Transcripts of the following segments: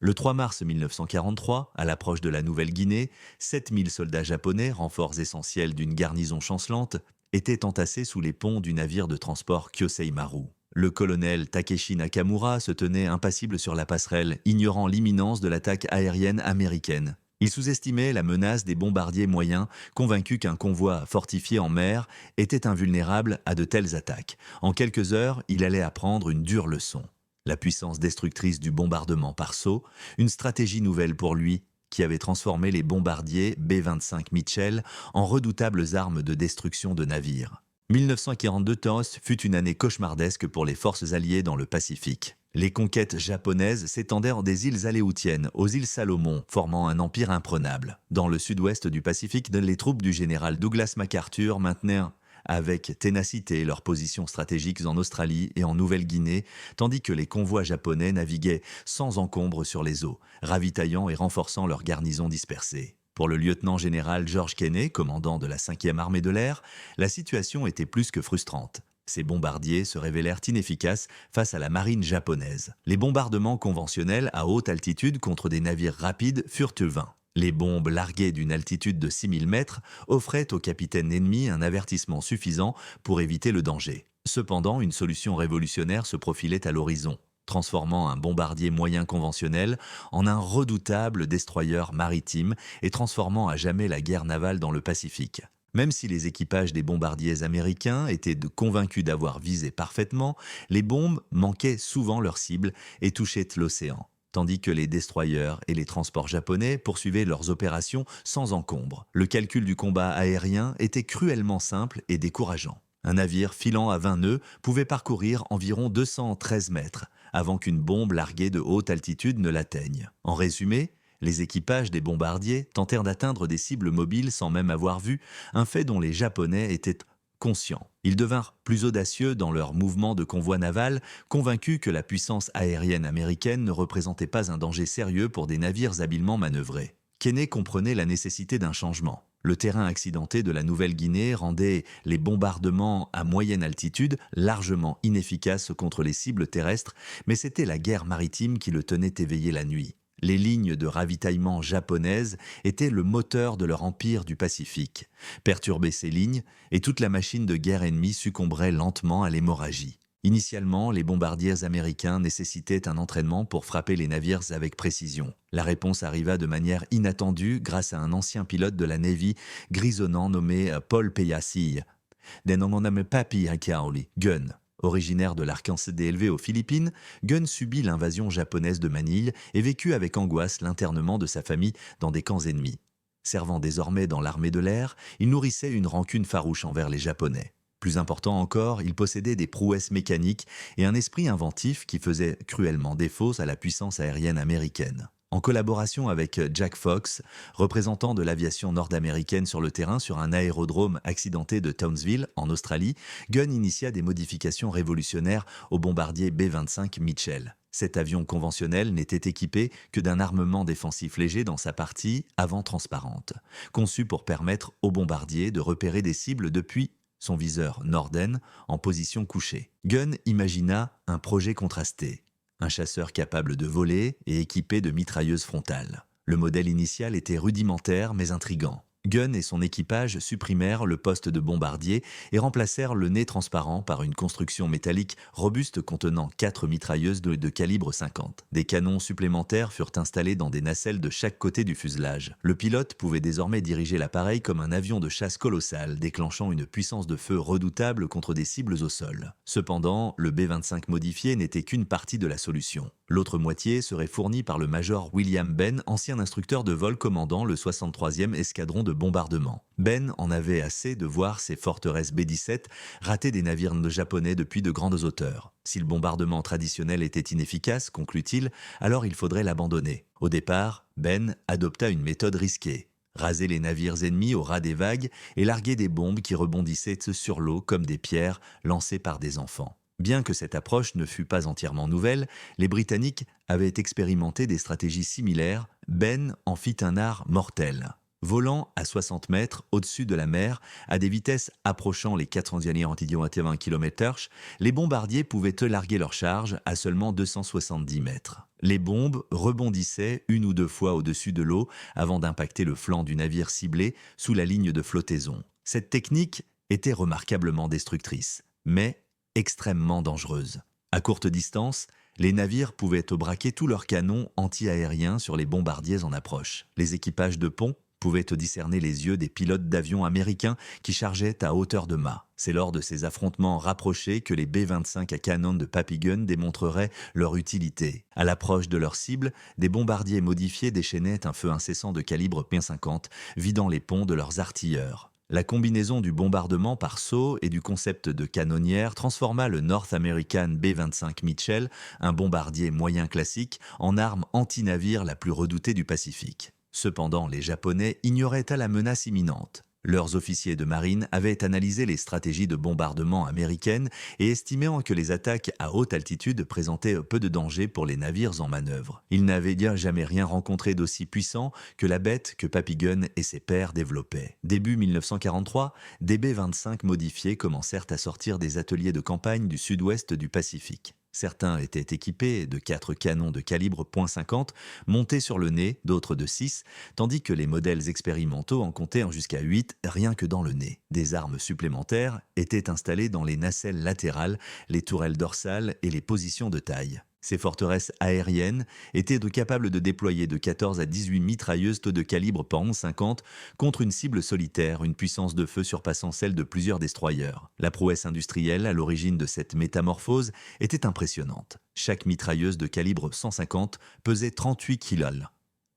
Le 3 mars 1943, à l'approche de la Nouvelle-Guinée, 7000 soldats japonais, renforts essentiels d'une garnison chancelante, étaient entassés sous les ponts du navire de transport Kyosei Maru. Le colonel Takeshi Nakamura se tenait impassible sur la passerelle, ignorant l'imminence de l'attaque aérienne américaine. Il sous-estimait la menace des bombardiers moyens, convaincu qu'un convoi fortifié en mer était invulnérable à de telles attaques. En quelques heures, il allait apprendre une dure leçon. La puissance destructrice du bombardement par saut, une stratégie nouvelle pour lui, qui avait transformé les bombardiers B-25 Mitchell en redoutables armes de destruction de navires. 1942 TOS fut une année cauchemardesque pour les forces alliées dans le Pacifique. Les conquêtes japonaises s'étendèrent des îles Aléoutiennes aux îles Salomon, formant un empire imprenable. Dans le sud-ouest du Pacifique, les troupes du général Douglas MacArthur maintenaient avec ténacité leurs positions stratégiques en Australie et en Nouvelle-Guinée, tandis que les convois japonais naviguaient sans encombre sur les eaux, ravitaillant et renforçant leurs garnisons dispersées. Pour le lieutenant-général George Kenney, commandant de la 5e armée de l'air, la situation était plus que frustrante. Ces bombardiers se révélèrent inefficaces face à la marine japonaise. Les bombardements conventionnels à haute altitude contre des navires rapides furent vains. Les bombes larguées d'une altitude de 6000 mètres offraient au capitaine ennemi un avertissement suffisant pour éviter le danger. Cependant, une solution révolutionnaire se profilait à l'horizon, transformant un bombardier moyen conventionnel en un redoutable destroyer maritime et transformant à jamais la guerre navale dans le Pacifique. Même si les équipages des bombardiers américains étaient convaincus d'avoir visé parfaitement, les bombes manquaient souvent leur cible et touchaient l'océan, tandis que les destroyers et les transports japonais poursuivaient leurs opérations sans encombre. Le calcul du combat aérien était cruellement simple et décourageant. Un navire filant à 20 nœuds pouvait parcourir environ 213 mètres avant qu'une bombe larguée de haute altitude ne l'atteigne. En résumé, les équipages des bombardiers tentèrent d'atteindre des cibles mobiles sans même avoir vu, un fait dont les Japonais étaient conscients. Ils devinrent plus audacieux dans leurs mouvements de convoi naval, convaincus que la puissance aérienne américaine ne représentait pas un danger sérieux pour des navires habilement manœuvrés. Kenney comprenait la nécessité d'un changement. Le terrain accidenté de la Nouvelle-Guinée rendait les bombardements à moyenne altitude largement inefficaces contre les cibles terrestres, mais c'était la guerre maritime qui le tenait éveillé la nuit. Les lignes de ravitaillement japonaises étaient le moteur de leur empire du Pacifique. Perturber ces lignes, et toute la machine de guerre ennemie succomberait lentement à l'hémorragie. Initialement, les bombardiers américains nécessitaient un entraînement pour frapper les navires avec précision. La réponse arriva de manière inattendue grâce à un ancien pilote de la Navy grisonnant nommé Paul Peyassi. Gun. Originaire de l'Arkansas élevé aux Philippines, Gunn subit l'invasion japonaise de Manille et vécut avec angoisse l'internement de sa famille dans des camps ennemis. Servant désormais dans l'armée de l'air, il nourrissait une rancune farouche envers les Japonais. Plus important encore, il possédait des prouesses mécaniques et un esprit inventif qui faisait cruellement défaut à la puissance aérienne américaine. En collaboration avec Jack Fox, représentant de l'aviation nord-américaine sur le terrain sur un aérodrome accidenté de Townsville, en Australie, Gunn initia des modifications révolutionnaires au bombardier B-25 Mitchell. Cet avion conventionnel n'était équipé que d'un armement défensif léger dans sa partie avant transparente, conçu pour permettre au bombardier de repérer des cibles depuis son viseur Norden en position couchée. Gunn imagina un projet contrasté. Un chasseur capable de voler et équipé de mitrailleuses frontales. Le modèle initial était rudimentaire mais intrigant. Gunn et son équipage supprimèrent le poste de bombardier et remplacèrent le nez transparent par une construction métallique robuste contenant 4 mitrailleuses de calibre 50. Des canons supplémentaires furent installés dans des nacelles de chaque côté du fuselage. Le pilote pouvait désormais diriger l'appareil comme un avion de chasse colossal, déclenchant une puissance de feu redoutable contre des cibles au sol. Cependant, le B-25 modifié n'était qu'une partie de la solution. L'autre moitié serait fournie par le major William Ben, ancien instructeur de vol commandant le 63e escadron de bombardement. Ben en avait assez de voir ses forteresses B-17 rater des navires japonais depuis de grandes hauteurs. Si le bombardement traditionnel était inefficace, conclut-il, alors il faudrait l'abandonner. Au départ, Ben adopta une méthode risquée. Raser les navires ennemis au ras des vagues et larguer des bombes qui rebondissaient sur l'eau comme des pierres lancées par des enfants. Bien que cette approche ne fût pas entièrement nouvelle, les Britanniques avaient expérimenté des stratégies similaires. Ben en fit un art mortel. Volant à 60 mètres au-dessus de la mer, à des vitesses approchant les 480 km/h, les bombardiers pouvaient larguer leur charge à seulement 270 mètres. Les bombes rebondissaient une ou deux fois au-dessus de l'eau avant d'impacter le flanc du navire ciblé sous la ligne de flottaison. Cette technique était remarquablement destructrice, mais extrêmement dangereuse. À courte distance, les navires pouvaient braquer tous leurs canons anti-aériens sur les bombardiers en approche. Les équipages de pont pouvaient discerner les yeux des pilotes d'avions américains qui chargeaient à hauteur de mât. C'est lors de ces affrontements rapprochés que les B-25 à canon de Papillon démontreraient leur utilité. À l'approche de leur cible, des bombardiers modifiés déchaînaient un feu incessant de calibre P50, vidant les ponts de leurs artilleurs. La combinaison du bombardement par saut et du concept de canonnière transforma le North American B-25 Mitchell, un bombardier moyen classique, en arme anti-navire la plus redoutée du Pacifique. Cependant, les Japonais ignoraient la menace imminente. Leurs officiers de marine avaient analysé les stratégies de bombardement américaines et estimant que les attaques à haute altitude présentaient peu de danger pour les navires en manœuvre. Ils n'avaient jamais rien rencontré d'aussi puissant que la bête que Papillon et ses pairs développaient. Début 1943, des B-25 modifiés commencèrent à sortir des ateliers de campagne du sud-ouest du Pacifique. Certains étaient équipés de 4 canons de calibre .50 montés sur le nez, d'autres de 6, tandis que les modèles expérimentaux en comptaient jusqu'à 8 rien que dans le nez. Des armes supplémentaires étaient installées dans les nacelles latérales, les tourelles dorsales et les positions de taille. Ces forteresses aériennes étaient capables de déployer de 14 à 18 mitrailleuses de calibre .50 contre une cible solitaire, une puissance de feu surpassant celle de plusieurs destroyers. La prouesse industrielle à l'origine de cette métamorphose était impressionnante. Chaque mitrailleuse de calibre 150 pesait 38 kg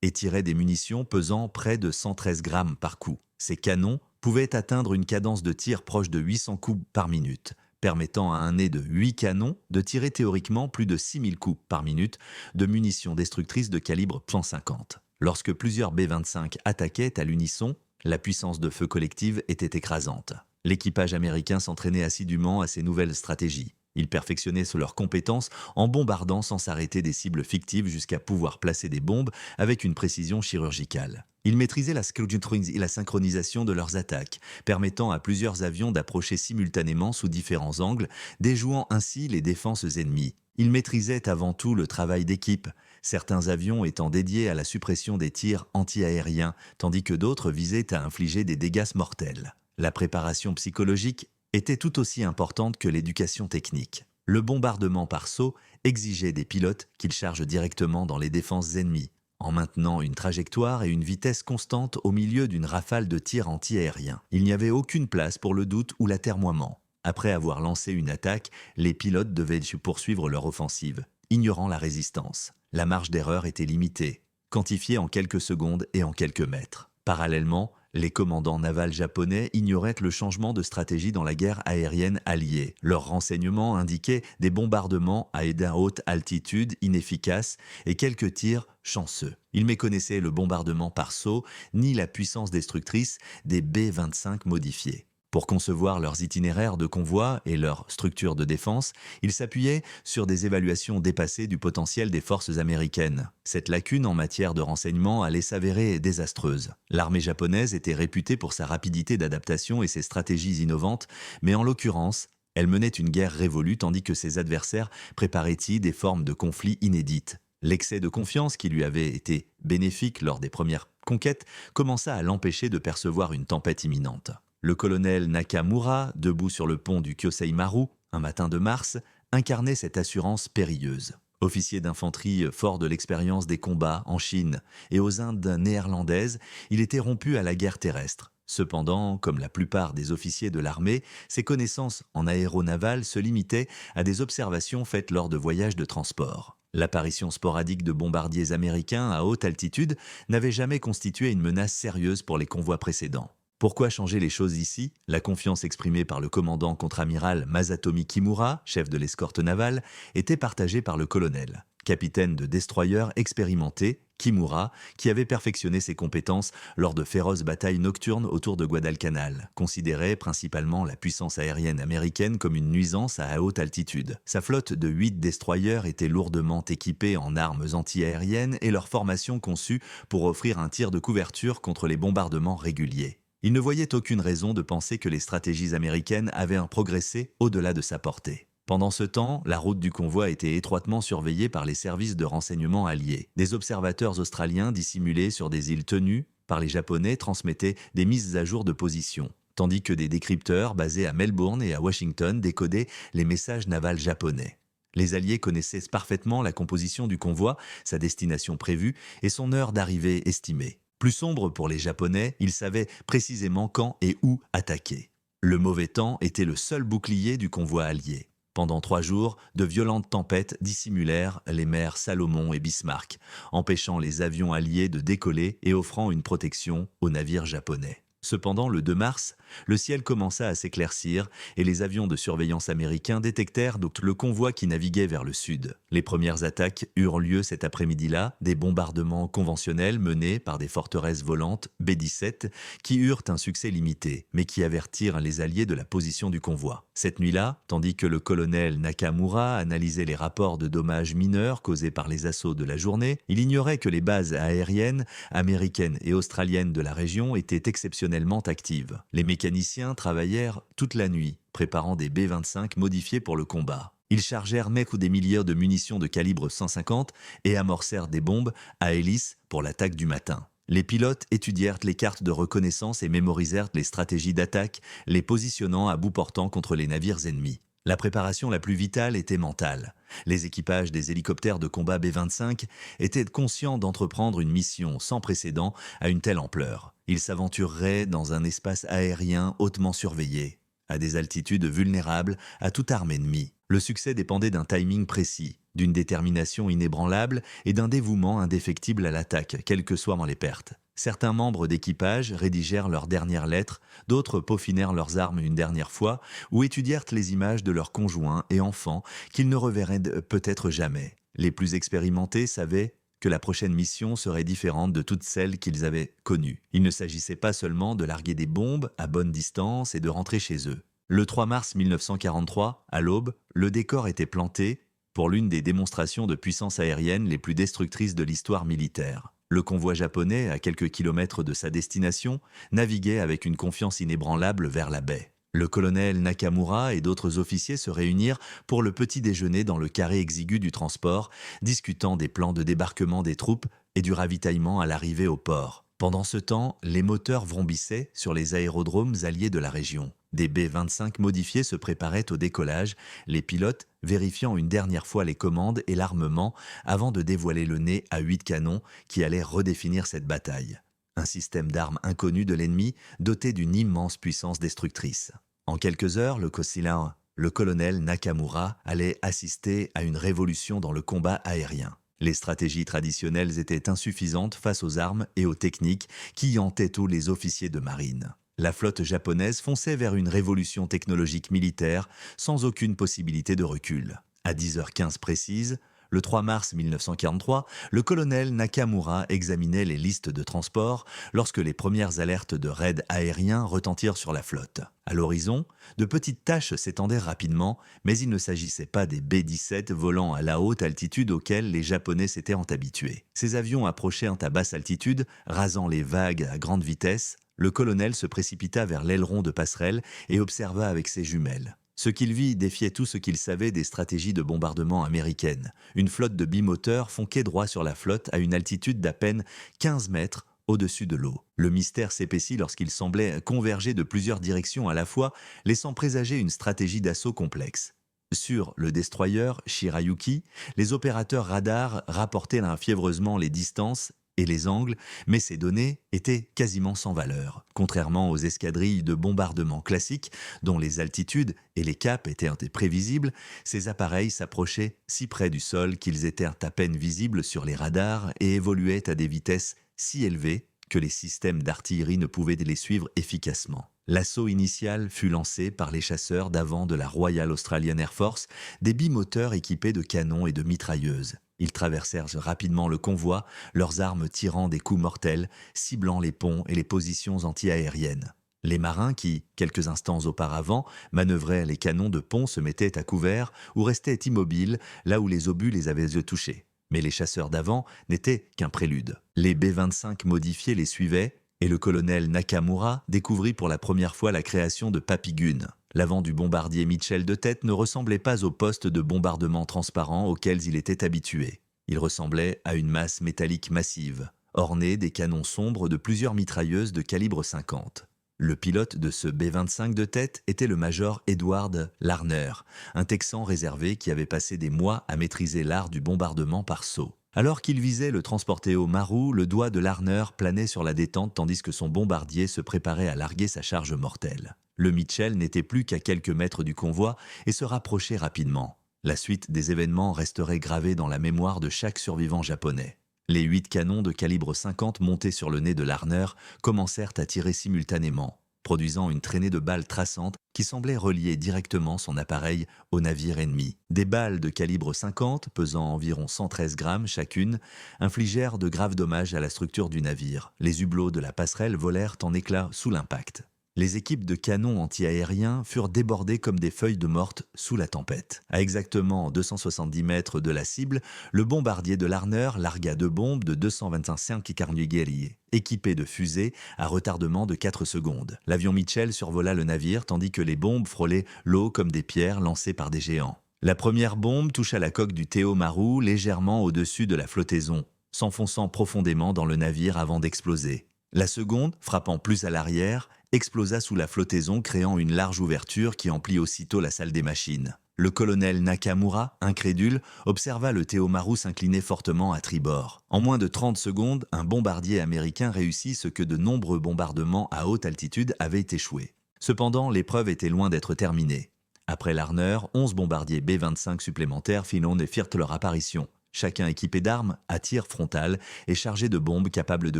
et tirait des munitions pesant près de 113 grammes par coup. Ces canons pouvaient atteindre une cadence de tir proche de 800 coups par minute, permettant à un nez de 8 canons de tirer théoriquement plus de 6000 coups par minute de munitions destructrices de calibre .50. Lorsque plusieurs B-25 attaquaient à l'unisson, la puissance de feu collective était écrasante. L'équipage américain s'entraînait assidûment à ces nouvelles stratégies. Ils perfectionnaient leurs compétences en bombardant sans s'arrêter des cibles fictives jusqu'à pouvoir placer des bombes avec une précision chirurgicale. Ils maîtrisaient la synchronisation de leurs attaques, permettant à plusieurs avions d'approcher simultanément sous différents angles, déjouant ainsi les défenses ennemies. Ils maîtrisaient avant tout le travail d'équipe, certains avions étant dédiés à la suppression des tirs anti-aériens, tandis que d'autres visaient à infliger des dégâts mortels. La préparation psychologique était tout aussi importante que l'éducation technique. Le bombardement par saut exigeait des pilotes qu'ils chargent directement dans les défenses ennemies, en maintenant une trajectoire et une vitesse constante au milieu d'une rafale de tirs anti-aériens. Il n'y avait aucune place pour le doute ou l'atermoiement. Après avoir lancé une attaque, les pilotes devaient poursuivre leur offensive, ignorant la résistance. La marge d'erreur était limitée, quantifiée en quelques secondes et en quelques mètres. Parallèlement, les commandants navals japonais ignoraient le changement de stratégie dans la guerre aérienne alliée. Leurs renseignements indiquaient des bombardements à haute altitude inefficaces et quelques tirs chanceux. Ils méconnaissaient le bombardement par saut ni la puissance destructrice des B-25 modifiés. Pour concevoir leurs itinéraires de convoi et leur structure de défense, ils s'appuyaient sur des évaluations dépassées du potentiel des forces américaines. Cette lacune en matière de renseignement allait s'avérer désastreuse. L'armée japonaise était réputée pour sa rapidité d'adaptation et ses stratégies innovantes, mais en l'occurrence, elle menait une guerre révolue tandis que ses adversaires préparaient des formes de conflits inédites. L'excès de confiance qui lui avait été bénéfique lors des premières conquêtes commença à l'empêcher de percevoir une tempête imminente. Le colonel Nakamura, debout sur le pont du Kyosei Maru, un matin de mars, incarnait cette assurance périlleuse. Officier d'infanterie fort de l'expérience des combats en Chine et aux Indes néerlandaises, il était rompu à la guerre terrestre. Cependant, comme la plupart des officiers de l'armée, ses connaissances en aéronaval se limitaient à des observations faites lors de voyages de transport. L'apparition sporadique de bombardiers américains à haute altitude n'avait jamais constitué une menace sérieuse pour les convois précédents. Pourquoi changer les choses ici? La confiance exprimée par le commandant contre-amiral Masatomi Kimura, chef de l'escorte navale, était partagée par le colonel. capitaine de destroyer expérimenté, Kimura, qui avait perfectionné ses compétences lors de féroces batailles nocturnes autour de Guadalcanal, considérait principalement la puissance aérienne américaine comme une nuisance à haute altitude. Sa flotte de 8 destroyers était lourdement équipée en armes anti-aériennes et leur formation conçue pour offrir un tir de couverture contre les bombardements réguliers. Il ne voyait aucune raison de penser que les stratégies américaines avaient progressé au-delà de sa portée. Pendant ce temps, la route du convoi était étroitement surveillée par les services de renseignement alliés. Des observateurs australiens dissimulés sur des îles tenues par les Japonais transmettaient des mises à jour de position, tandis que des décrypteurs basés à Melbourne et à Washington décodaient les messages navals japonais. Les Alliés connaissaient parfaitement la composition du convoi, sa destination prévue et son heure d'arrivée estimée. Plus sombre pour les Japonais, ils savaient précisément quand et où attaquer. Le mauvais temps était le seul bouclier du convoi allié. Pendant 3 jours, de violentes tempêtes dissimulèrent les mers Salomon et Bismarck, empêchant les avions alliés de décoller et offrant une protection aux navires japonais. Cependant, le 2 mars, le ciel commença à s'éclaircir et les avions de surveillance américains détectèrent donc le convoi qui naviguait vers le sud. Les premières attaques eurent lieu cet après-midi-là, des bombardements conventionnels menés par des forteresses volantes B-17 qui eurent un succès limité, mais qui avertirent les Alliés de la position du convoi. Cette nuit-là, tandis que le colonel Nakamura analysait les rapports de dommages mineurs causés par les assauts de la journée, il ignorait que les bases aériennes américaines et australiennes de la région étaient exceptionnellement actives. Les mécaniciens travaillèrent toute la nuit, préparant des B-25 modifiés pour le combat. Ils chargèrent des milliers de munitions de calibre 150 et amorcèrent des bombes à hélice pour l'attaque du matin. Les pilotes étudièrent les cartes de reconnaissance et mémorisèrent les stratégies d'attaque, les positionnant à bout portant contre les navires ennemis. La préparation la plus vitale était mentale. Les équipages des hélicoptères de combat B-25 étaient conscients d'entreprendre une mission sans précédent à une telle ampleur. Ils s'aventureraient dans un espace aérien hautement surveillé, à des altitudes vulnérables à toute arme ennemie. Le succès dépendait d'un timing précis, d'une détermination inébranlable et d'un dévouement indéfectible à l'attaque, quelles que soient les pertes. Certains membres d'équipage rédigèrent leurs dernières lettres, d'autres peaufinèrent leurs armes une dernière fois ou étudièrent les images de leurs conjoints et enfants qu'ils ne reverraient peut-être jamais. Les plus expérimentés savaient que la prochaine mission serait différente de toutes celles qu'ils avaient connues. Il ne s'agissait pas seulement de larguer des bombes à bonne distance et de rentrer chez eux. Le 3 mars 1943, à l'aube, le décor était planté pour l'une des démonstrations de puissance aérienne les plus destructrices de l'histoire militaire. Le convoi japonais, à quelques kilomètres de sa destination, naviguait avec une confiance inébranlable vers la baie. Le colonel Nakamura et d'autres officiers se réunirent pour le petit déjeuner dans le carré exigu du transport, discutant des plans de débarquement des troupes et du ravitaillement à l'arrivée au port. Pendant ce temps, les moteurs vrombissaient sur les aérodromes alliés de la région. Des B-25 modifiés se préparaient au décollage, les pilotes vérifiant une dernière fois les commandes et l'armement avant de dévoiler le nez à 8 canons qui allaient redéfinir cette bataille. Un système d'armes inconnu de l'ennemi doté d'une immense puissance destructrice. En quelques heures, le colonel Nakamura allait assister à une révolution dans le combat aérien. Les stratégies traditionnelles étaient insuffisantes face aux armes et aux techniques qui hantaient tous les officiers de marine. La flotte japonaise fonçait vers une révolution technologique militaire sans aucune possibilité de recul. À 10h15 précise, le 3 mars 1943, le colonel Nakamura examinait les listes de transport lorsque les premières alertes de raids aériens retentirent sur la flotte. À l'horizon, de petites taches s'étendaient rapidement, mais il ne s'agissait pas des B-17 volant à la haute altitude auxquels les Japonais s'étaient habitués. Ces avions approchaient à basse altitude, rasant les vagues à grande vitesse. Le colonel se précipita vers l'aileron de passerelle et observa avec ses jumelles. Ce qu'il vit défiait tout ce qu'il savait des stratégies de bombardement américaines. Une flotte de bimoteurs fonquait droit sur la flotte à une altitude d'à peine 15 mètres au-dessus de l'eau. Le mystère s'épaissit lorsqu'il semblait converger de plusieurs directions à la fois, laissant présager une stratégie d'assaut complexe. Sur le destroyer Shirayuki, les opérateurs radars rapportaient fiévreusement les distances et les angles, mais ces données étaient quasiment sans valeur. Contrairement aux escadrilles de bombardement classiques, dont les altitudes et les caps étaient prévisibles, ces appareils s'approchaient si près du sol qu'ils étaient à peine visibles sur les radars et évoluaient à des vitesses si élevées que les systèmes d'artillerie ne pouvaient les suivre efficacement. L'assaut initial fut lancé par les chasseurs d'avant de la Royal Australian Air Force, des bimoteurs équipés de canons et de mitrailleuses. Ils traversèrent rapidement le convoi, leurs armes tirant des coups mortels, ciblant les ponts et les positions anti-aériennes. Les marins qui, quelques instants auparavant, manœuvraient les canons de pont se mettaient à couvert ou restaient immobiles là où les obus les avaient touchés. Mais les chasseurs d'avant n'étaient qu'un prélude. Les B-25 modifiés les suivaient et le colonel Nakamura découvrit pour la première fois la création de Papigune. L'avant du bombardier Mitchell de tête ne ressemblait pas au poste de bombardement transparent auquel il était habitué. Il ressemblait à une masse métallique massive, ornée des canons sombres de plusieurs mitrailleuses de calibre 50. Le pilote de ce B-25 de tête était le major Edward Larner, un Texan réservé qui avait passé des mois à maîtriser l'art du bombardement par saut. Alors qu'il visait le transporter Maru, le doigt de Larner planait sur la détente tandis que son bombardier se préparait à larguer sa charge mortelle. Le Mitchell n'était plus qu'à quelques mètres du convoi et se rapprochait rapidement. La suite des événements resterait gravée dans la mémoire de chaque survivant japonais. Les 8 canons de calibre 50 montés sur le nez de Larner commencèrent à tirer simultanément, produisant une traînée de balles traçantes qui semblait relier directement son appareil au navire ennemi. Des balles de calibre 50, pesant environ 113 grammes chacune, infligèrent de graves dommages à la structure du navire. Les hublots de la passerelle volèrent en éclats sous l'impact. Les équipes de canons anti-aériens furent débordées comme des feuilles de morte sous la tempête. À exactement 270 mètres de la cible, le bombardier de Larner largua 2 bombes de 225 Carnegie, équipées de fusées à retardement de 4 secondes. L'avion Mitchell survola le navire tandis que les bombes frôlaient l'eau comme des pierres lancées par des géants. La première bombe toucha la coque du Teo Maru légèrement au-dessus de la flottaison, s'enfonçant profondément dans le navire avant d'exploser. La seconde, frappant plus à l'arrière, explosa sous la flottaison créant une large ouverture qui emplit aussitôt la salle des machines. Le colonel Nakamura, incrédule, observa le Teo Maru s'incliner fortement à tribord. En moins de 30 secondes, un bombardier américain réussit ce que de nombreux bombardements à haute altitude avaient échoué. Cependant, l'épreuve était loin d'être terminée. Après Larner, 11 bombardiers B-25 supplémentaires firent leur apparition, chacun équipé d'armes à tir frontal et chargé de bombes capables de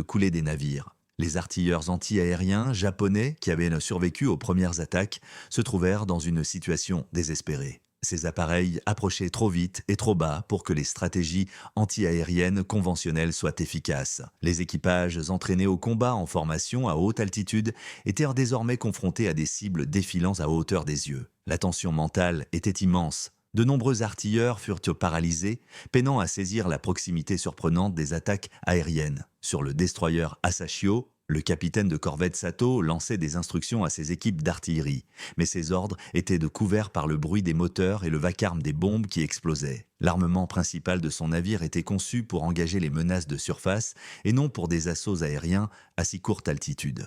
couler des navires. Les artilleurs anti-aériens japonais qui avaient survécu aux premières attaques se trouvèrent dans une situation désespérée. Ces appareils approchaient trop vite et trop bas pour que les stratégies anti-aériennes conventionnelles soient efficaces. Les équipages entraînés au combat en formation à haute altitude étaient désormais confrontés à des cibles défilant à hauteur des yeux. La tension mentale était immense. De nombreux artilleurs furent paralysés, peinant à saisir la proximité surprenante des attaques aériennes. Sur le destroyer Asashio, le capitaine de corvette Sato lançait des instructions à ses équipes d'artillerie, mais ses ordres étaient couverts par le bruit des moteurs et le vacarme des bombes qui explosaient. L'armement principal de son navire était conçu pour engager les menaces de surface et non pour des assauts aériens à si courte altitude.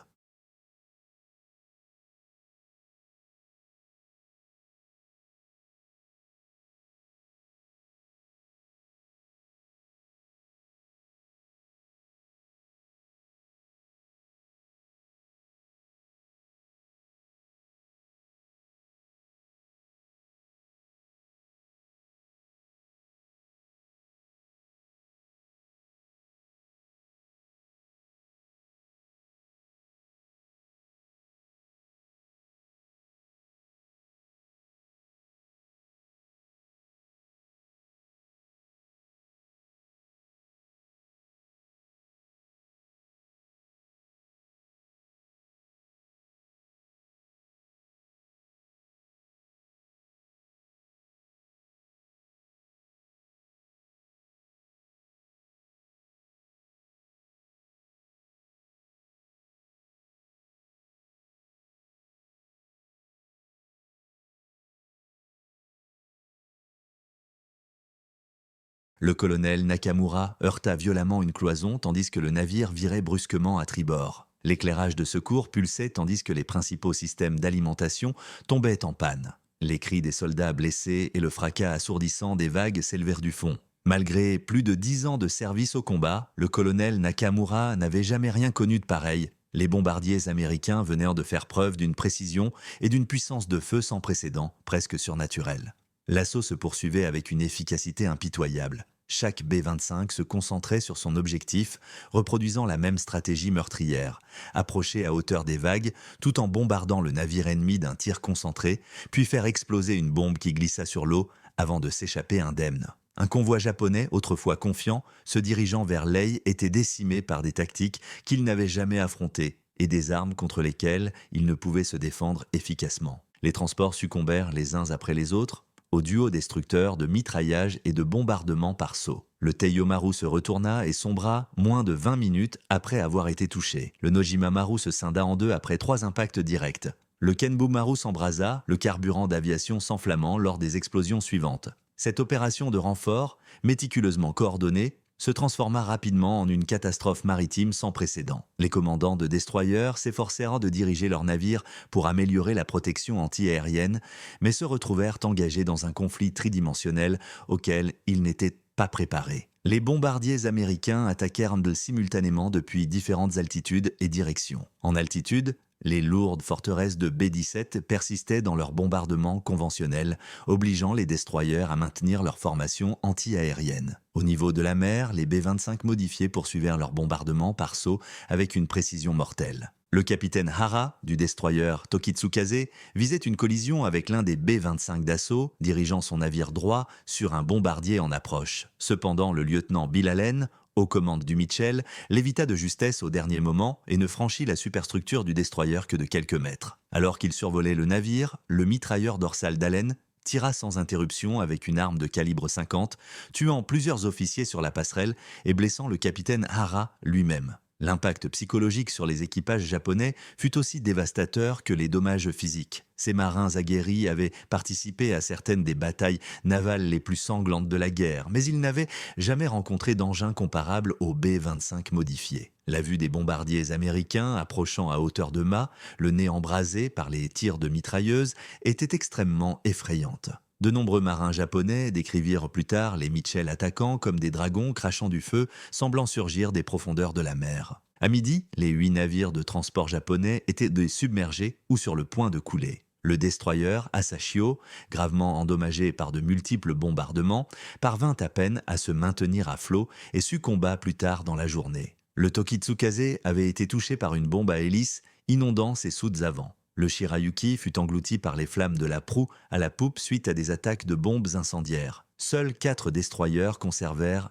Le colonel Nakamura heurta violemment une cloison tandis que le navire virait brusquement à tribord. L'éclairage de secours pulsait tandis que les principaux systèmes d'alimentation tombaient en panne. Les cris des soldats blessés et le fracas assourdissant des vagues s'élevèrent du fond. Malgré plus de 10 ans de service au combat, le colonel Nakamura n'avait jamais rien connu de pareil. Les bombardiers américains venaient de faire preuve d'une précision et d'une puissance de feu sans précédent, presque surnaturelle. L'assaut se poursuivait avec une efficacité impitoyable. Chaque B-25 se concentrait sur son objectif, reproduisant la même stratégie meurtrière, approcher à hauteur des vagues tout en bombardant le navire ennemi d'un tir concentré, puis faire exploser une bombe qui glissa sur l'eau avant de s'échapper indemne. Un convoi japonais, autrefois confiant, se dirigeant vers Lei était décimé par des tactiques qu'il n'avait jamais affrontées et des armes contre lesquelles il ne pouvait se défendre efficacement. Les transports succombèrent les uns après les autres au duo destructeur de mitraillage et de bombardement par saut. Le Teiyomaru se retourna et sombra moins de 20 minutes après avoir été touché. Le Nojima-maru se scinda en deux après 3 impacts directs. Le Kenbu-maru s'embrasa, le carburant d'aviation s'enflammant lors des explosions suivantes. Cette opération de renfort, méticuleusement coordonnée, se transforma rapidement en une catastrophe maritime sans précédent. Les commandants de destroyers s'efforcèrent de diriger leurs navires pour améliorer la protection anti-aérienne, mais se retrouvèrent engagés dans un conflit tridimensionnel auquel ils n'étaient pas préparés. Les bombardiers américains attaquèrent simultanément depuis différentes altitudes et directions. En altitude, les lourdes forteresses de B-17 persistaient dans leur bombardement conventionnel, obligeant les destroyers à maintenir leur formation anti-aérienne. Au niveau de la mer, les B-25 modifiés poursuivirent leur bombardement par saut avec une précision mortelle. Le capitaine Hara, du destroyer Tokitsukaze, visait une collision avec l'un des B-25 d'assaut, dirigeant son navire droit sur un bombardier en approche. Cependant, le lieutenant Bill Allen, aux commandes du Mitchell, l'évita de justesse au dernier moment et ne franchit la superstructure du destroyer que de quelques mètres. Alors qu'il survolait le navire, le mitrailleur dorsal d'Allen tira sans interruption avec une arme de calibre 50, tuant plusieurs officiers sur la passerelle et blessant le capitaine Hara lui-même. L'impact psychologique sur les équipages japonais fut aussi dévastateur que les dommages physiques. Ces marins aguerris avaient participé à certaines des batailles navales les plus sanglantes de la guerre, mais ils n'avaient jamais rencontré d'engin comparable aux B-25 modifiés. La vue des bombardiers américains approchant à hauteur de mât, le nez embrasé par les tirs de mitrailleuses, était extrêmement effrayante. De nombreux marins japonais décrivirent plus tard les Mitchell attaquants comme des dragons crachant du feu, semblant surgir des profondeurs de la mer. À midi, les 8 navires de transport japonais étaient submergés ou sur le point de couler. Le destroyer Asashio, gravement endommagé par de multiples bombardements, parvint à peine à se maintenir à flot et succomba plus tard dans la journée. Le Tokitsukaze avait été touché par une bombe à hélice, inondant ses soutes avant. Le Shirayuki fut englouti par les flammes de la proue à la poupe suite à des attaques de bombes incendiaires. Seuls 4 destroyers conservèrent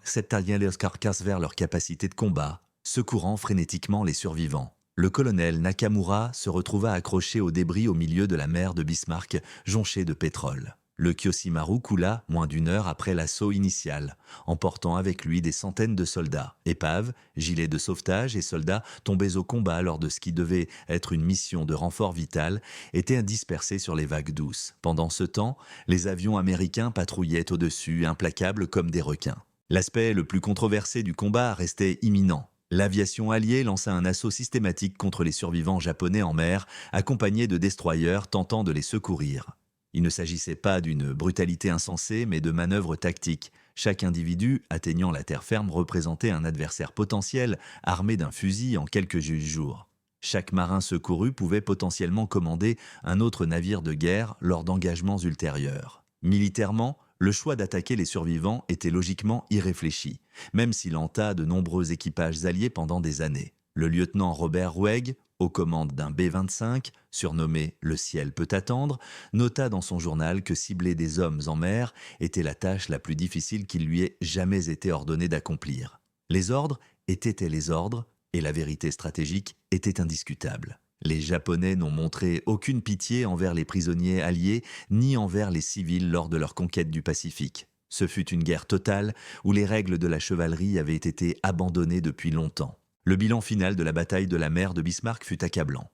vers leur capacité de combat, secourant frénétiquement les survivants. Le colonel Nakamura se retrouva accroché aux débris au milieu de la mer de Bismarck, jonchée de pétrole. Le Kyoshimaru coula moins d'1 heure après l'assaut initial, emportant avec lui des centaines de soldats. Épaves, gilets de sauvetage et soldats tombés au combat lors de ce qui devait être une mission de renfort vital étaient dispersés sur les vagues douces. Pendant ce temps, les avions américains patrouillaient au-dessus, implacables comme des requins. L'aspect le plus controversé du combat restait imminent. L'aviation alliée lança un assaut systématique contre les survivants japonais en mer, accompagnés de destroyers tentant de les secourir. Il ne s'agissait pas d'une brutalité insensée, mais de manœuvres tactiques. Chaque individu atteignant la terre ferme représentait un adversaire potentiel armé d'un fusil en quelques jours. Chaque marin secouru pouvait potentiellement commander un autre navire de guerre lors d'engagements ultérieurs. Militairement, le choix d'attaquer les survivants était logiquement irréfléchi, même s'il hanta de nombreux équipages alliés pendant des années. Le lieutenant Robert Roueg, aux commandes d'un B-25, surnommé « Le ciel peut attendre », nota dans son journal que cibler des hommes en mer était la tâche la plus difficile qu'il lui ait jamais été ordonné d'accomplir. Les ordres étaient les ordres, et la vérité stratégique était indiscutable. Les Japonais n'ont montré aucune pitié envers les prisonniers alliés ni envers les civils lors de leur conquête du Pacifique. Ce fut une guerre totale où les règles de la chevalerie avaient été abandonnées depuis longtemps. Le bilan final de la bataille de la mer de Bismarck fut accablant.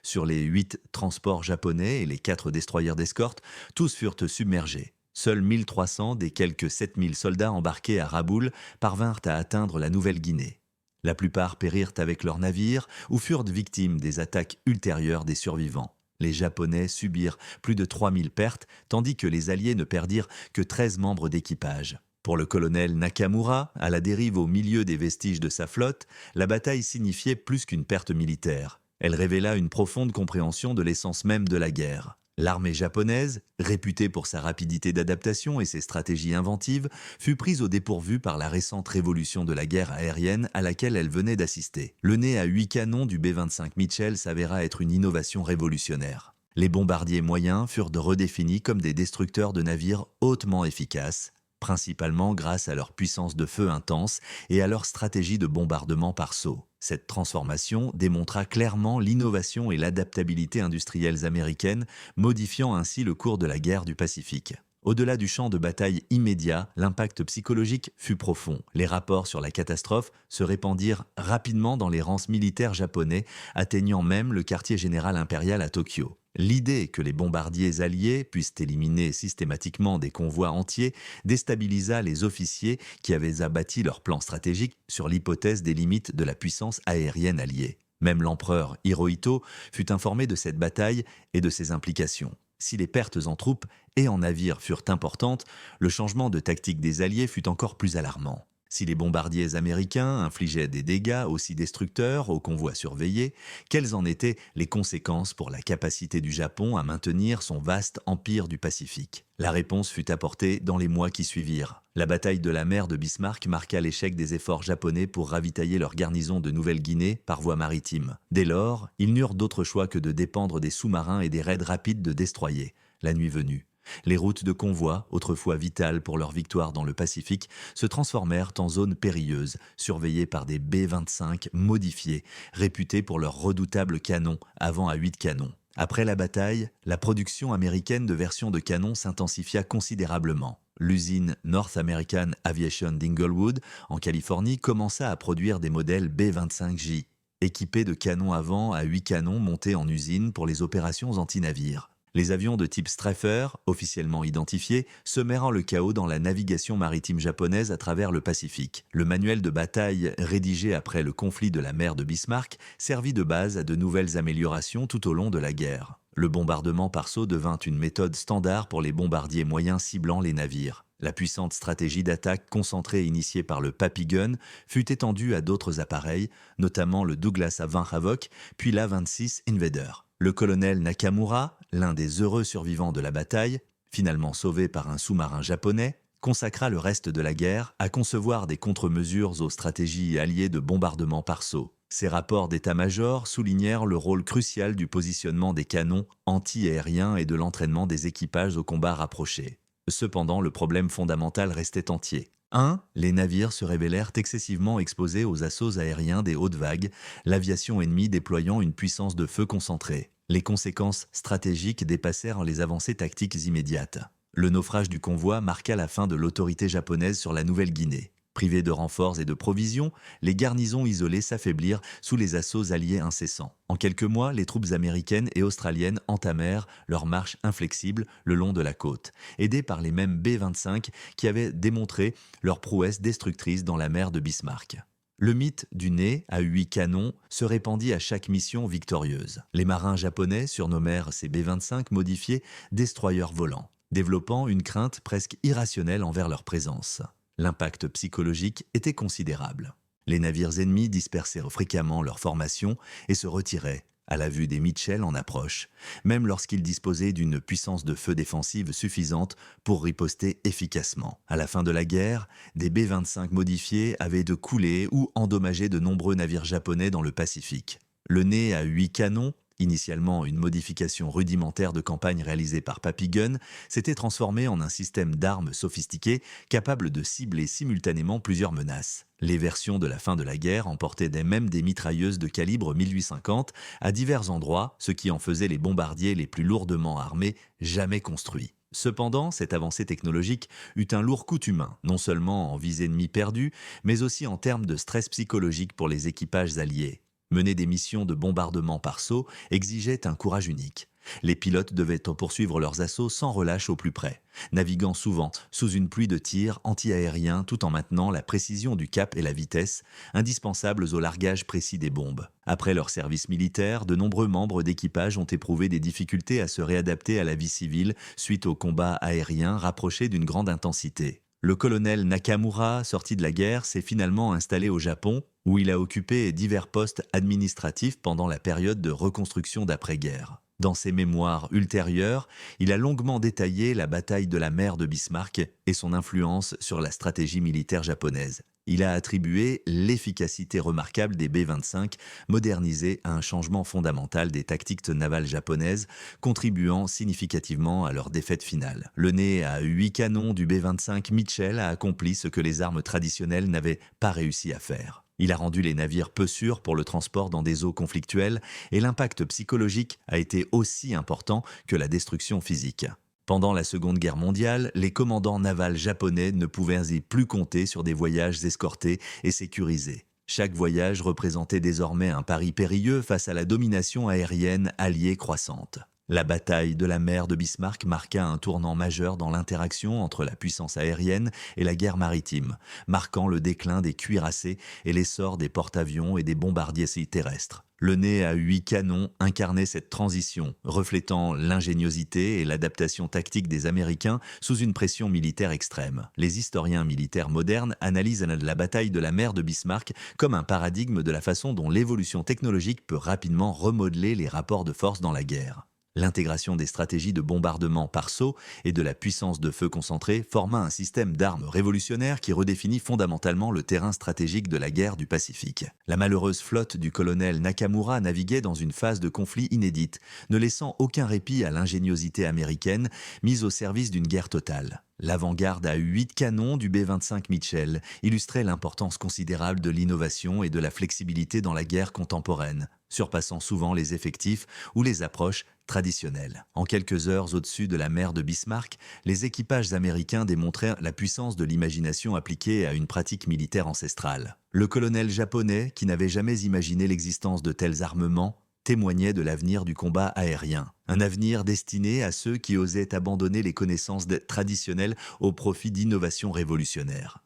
Sur les 8 transports japonais et les 4 destroyers d'escorte, tous furent submergés. Seuls 1300 des quelques 7000 soldats embarqués à Raboul parvinrent à atteindre la Nouvelle-Guinée. La plupart périrent avec leurs navires ou furent victimes des attaques ultérieures des survivants. Les Japonais subirent plus de 3000 pertes, tandis que les Alliés ne perdirent que 13 membres d'équipage. Pour le colonel Nakamura, à la dérive au milieu des vestiges de sa flotte, la bataille signifiait plus qu'une perte militaire. Elle révéla une profonde compréhension de l'essence même de la guerre. L'armée japonaise, réputée pour sa rapidité d'adaptation et ses stratégies inventives, fut prise au dépourvu par la récente révolution de la guerre aérienne à laquelle elle venait d'assister. Le nez à 8 canons du B-25 Mitchell s'avéra être une innovation révolutionnaire. Les bombardiers moyens furent redéfinis comme des destructeurs de navires hautement efficaces, principalement grâce à leur puissance de feu intense et à leur stratégie de bombardement par saut. Cette transformation démontra clairement l'innovation et l'adaptabilité industrielles américaines, modifiant ainsi le cours de la guerre du Pacifique. Au-delà du champ de bataille immédiat, l'impact psychologique fut profond. Les rapports sur la catastrophe se répandirent rapidement dans les rangs militaires japonais, atteignant même le quartier général impérial à Tokyo. L'idée que les bombardiers alliés puissent éliminer systématiquement des convois entiers déstabilisa les officiers qui avaient abattu leur plan stratégique sur l'hypothèse des limites de la puissance aérienne alliée. Même l'empereur Hirohito fut informé de cette bataille et de ses implications. Si les pertes en troupes et en navires furent importantes, le changement de tactique des Alliés fut encore plus alarmant. Si les bombardiers américains infligeaient des dégâts aussi destructeurs aux convois surveillés, quelles en étaient les conséquences pour la capacité du Japon à maintenir son vaste empire du Pacifique? La réponse fut apportée dans les mois qui suivirent. La bataille de la mer de Bismarck marqua l'échec des efforts japonais pour ravitailler leur garnison de Nouvelle-Guinée par voie maritime. Dès lors, ils n'eurent d'autre choix que de dépendre des sous-marins et des raids rapides de destroyers, la nuit venue. Les routes de convoi, autrefois vitales pour leur victoire dans le Pacifique, se transformèrent en zones périlleuses, surveillées par des B-25 modifiés, réputés pour leurs redoutables canons, avant à 8 canons. Après la bataille, la production américaine de versions de canons s'intensifia considérablement. L'usine North American Aviation d'Inglewood, en Californie, commença à produire des modèles B-25J, équipés de canons avant à 8 canons montés en usine pour les opérations anti-navires. Les avions de type Straffer, officiellement identifiés, semèrent le chaos dans la navigation maritime japonaise à travers le Pacifique. Le manuel de bataille, rédigé après le conflit de la mer de Bismarck, servit de base à de nouvelles améliorations tout au long de la guerre. Le bombardement par saut devint une méthode standard pour les bombardiers moyens ciblant les navires. La puissante stratégie d'attaque concentrée initiée par le Papy Gun fut étendue à d'autres appareils, notamment le Douglas A-20 Havoc, puis l'A-26 Invader. Le colonel Nakamura, l'un des heureux survivants de la bataille, finalement sauvé par un sous-marin japonais, consacra le reste de la guerre à concevoir des contre-mesures aux stratégies alliées de bombardement par saut. Ces rapports d'état-major soulignèrent le rôle crucial du positionnement des canons anti-aériens et de l'entraînement des équipages au combat rapproché. Cependant, le problème fondamental restait entier. 1. Les navires se révélèrent excessivement exposés aux assauts aériens des hautes vagues, l'aviation ennemie déployant une puissance de feu concentrée. Les conséquences stratégiques dépassèrent les avancées tactiques immédiates. Le naufrage du convoi marqua la fin de l'autorité japonaise sur la Nouvelle-Guinée. Privées de renforts et de provisions, les garnisons isolées s'affaiblirent sous les assauts alliés incessants. En quelques mois, les troupes américaines et australiennes entamèrent leur marche inflexible le long de la côte, aidées par les mêmes B-25 qui avaient démontré leur prouesse destructrice dans la mer de Bismarck. Le mythe du nez à 8 canons se répandit à chaque mission victorieuse. Les marins japonais surnommèrent ces B-25 modifiés « destroyers volants », développant une crainte presque irrationnelle envers leur présence. L'impact psychologique était considérable. Les navires ennemis dispersèrent fréquemment leurs formations et se retiraient, à la vue des Mitchell en approche, même lorsqu'ils disposaient d'une puissance de feu défensive suffisante pour riposter efficacement. À la fin de la guerre, des B-25 modifiés avaient de coulé ou endommagé de nombreux navires japonais dans le Pacifique. Le nez à 8 canons, initialement une modification rudimentaire de campagne réalisée par Papy Gun, s'était transformé en un système d'armes sophistiqué capable de cibler simultanément plusieurs menaces. Les versions de la fin de la guerre emportaient même des mitrailleuses de calibre 1850 à divers endroits, ce qui en faisait les bombardiers les plus lourdement armés jamais construits. Cependant, cette avancée technologique eut un lourd coût humain, non seulement en vies ennemies perdues, mais aussi en termes de stress psychologique pour les équipages alliés. Mener des missions de bombardement par saut exigeait un courage unique. Les pilotes devaient poursuivre leurs assauts sans relâche au plus près, naviguant souvent sous une pluie de tirs anti-aériens tout en maintenant la précision du cap et la vitesse, indispensables au largage précis des bombes. Après leur service militaire, de nombreux membres d'équipage ont éprouvé des difficultés à se réadapter à la vie civile suite aux combats aériens rapprochés d'une grande intensité. Le colonel Nakamura, sorti de la guerre, s'est finalement installé au Japon, où il a occupé divers postes administratifs pendant la période de reconstruction d'après-guerre. Dans ses mémoires ultérieures, il a longuement détaillé la bataille de la mer de Bismarck et son influence sur la stratégie militaire japonaise. Il a attribué l'efficacité remarquable des B-25 modernisés à un changement fondamental des tactiques navales japonaises, contribuant significativement à leur défaite finale. Le nez à 8 canons du B-25 Mitchell a accompli ce que les armes traditionnelles n'avaient pas réussi à faire. Il a rendu les navires peu sûrs pour le transport dans des eaux conflictuelles et l'impact psychologique a été aussi important que la destruction physique. Pendant la Seconde Guerre mondiale, les commandants navals japonais ne pouvaient plus compter sur des voyages escortés et sécurisés. Chaque voyage représentait désormais un pari périlleux face à la domination aérienne alliée croissante. La bataille de la mer de Bismarck marqua un tournant majeur dans l'interaction entre la puissance aérienne et la guerre maritime, marquant le déclin des cuirassés et l'essor des porte-avions et des bombardiers terrestres. Le nez à 8 canons incarnait cette transition, reflétant l'ingéniosité et l'adaptation tactique des Américains sous une pression militaire extrême. Les historiens militaires modernes analysent la bataille de la mer de Bismarck comme un paradigme de la façon dont l'évolution technologique peut rapidement remodeler les rapports de force dans la guerre. L'intégration des stratégies de bombardement par saut et de la puissance de feu concentrée forma un système d'armes révolutionnaire qui redéfinit fondamentalement le terrain stratégique de la guerre du Pacifique. La malheureuse flotte du colonel Nakamura naviguait dans une phase de conflit inédite, ne laissant aucun répit à l'ingéniosité américaine mise au service d'une guerre totale. L'avant-garde à 8 canons du B-25 Mitchell illustrait l'importance considérable de l'innovation et de la flexibilité dans la guerre contemporaine, surpassant souvent les effectifs ou les approches traditionnelles. En quelques heures au-dessus de la mer de Bismarck, les équipages américains démontrèrent la puissance de l'imagination appliquée à une pratique militaire ancestrale. Le colonel japonais, qui n'avait jamais imaginé l'existence de tels armements, témoignait de l'avenir du combat aérien. Un avenir destiné à ceux qui osaient abandonner les connaissances traditionnelles au profit d'innovations révolutionnaires.